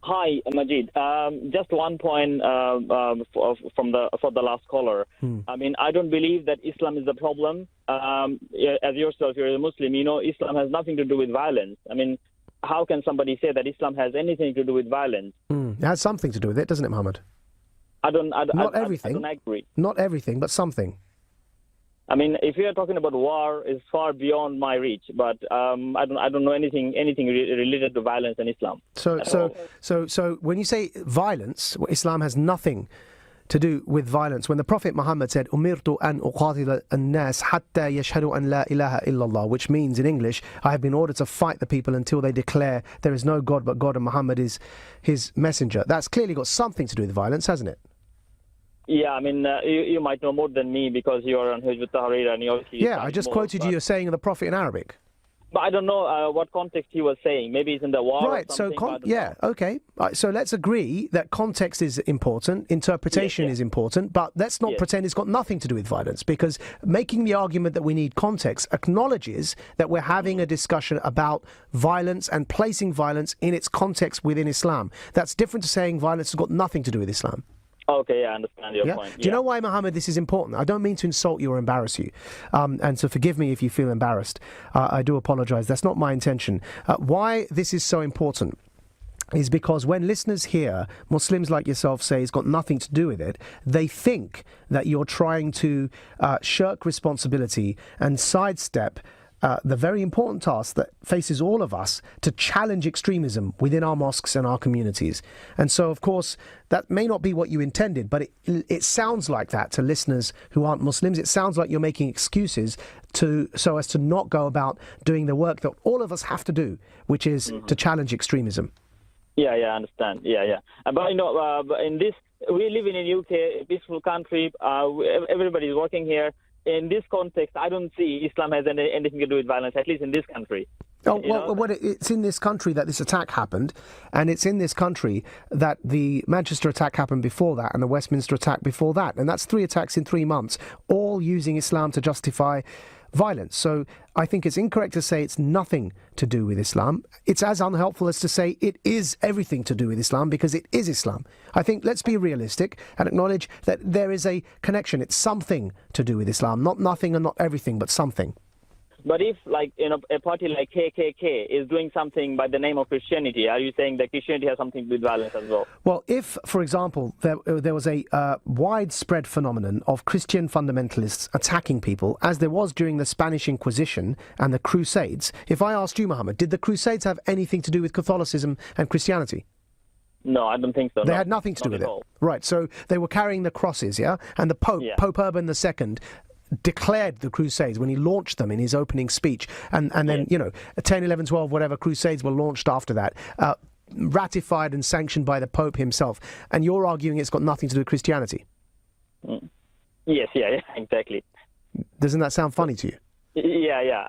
Hi, Maajid. Just one point for the last caller. I mean, I don't believe that Islam is the problem. As yourself, you're a Muslim. You know, Islam has nothing to do with violence. I mean, how can somebody say that Islam has anything to do with violence? It has something to do with it, doesn't it, Muhammad? Not everything. I don't agree. Not everything, but something. I mean, if you are talking about war, it's far beyond my reach. But I don't know anything related to violence in Islam. So when you say violence, Islam has nothing to do with violence. When the Prophet Muhammad said, "Umirtu an uqatila an-nas hatta yashhadu an la ilaha illallah," which means in English, I have been ordered to fight the people until they declare there is no God but God and Muhammad is his messenger. That's clearly got something to do with violence, hasn't it? Yeah, I mean, you might know more than me because you are on Hizb ut-Tahrir and you obviously... Yeah, I just quoted you saying the Prophet in Arabic. But I don't know what context he was saying. Maybe it's in the war right, or something. Okay. So let's agree that context is important, interpretation is important, but let's not pretend it's got nothing to do with violence, because making the argument that we need context acknowledges that we're having a discussion about violence and placing violence in its context within Islam. That's different to saying violence has got nothing to do with Islam. Okay, I understand your point. Do you know why, Muhammad, this is important? I don't mean to insult you or embarrass you. And so forgive me if you feel embarrassed. I do apologize. That's not my intention. Why this is so important is because when listeners hear Muslims like yourself say it's got nothing to do with it, they think that you're trying to shirk responsibility and sidestep the very important task that faces all of us to challenge extremism within our mosques and our communities. And so, of course, that may not be what you intended, but it sounds like that to listeners who aren't Muslims. It sounds like you're making excuses so as to not go about doing the work that all of us have to do, which is to challenge extremism. Yeah, I understand. Yeah. But, you know, in this, we live in a UK, a peaceful country. Everybody is working here. In this context, I don't see Islam has anything to do with violence, at least in this country. It's in this country that this attack happened, and it's in this country that the Manchester attack happened before that, and the Westminster attack before that. And that's 3 attacks in 3 months, all using Islam to justify violence. So I think it's incorrect to say it's nothing to do with Islam. It's as unhelpful as to say it is everything to do with Islam, because it is Islam. I think let's be realistic and acknowledge that there is a connection. It's something to do with Islam, not nothing and not everything, but something. But if, like, you know, a party like KKK is doing something by the name of Christianity, are you saying that Christianity has something to do with violence as well? Well, if, for example, there was a widespread phenomenon of Christian fundamentalists attacking people, as there was during the Spanish Inquisition and the Crusades, if I asked you, Muhammad, did the Crusades have anything to do with Catholicism and Christianity? No, I don't think so. They had nothing to do with it. Right, so they were carrying the crosses, and the Pope, Pope Urban II, declared the Crusades when he launched them in his opening speech, and then 10, 11, 12, whatever Crusades were launched after that, ratified and sanctioned by the Pope himself. And you're arguing it's got nothing to do with Christianity? Yes, exactly. Doesn't that sound funny to you? Yeah.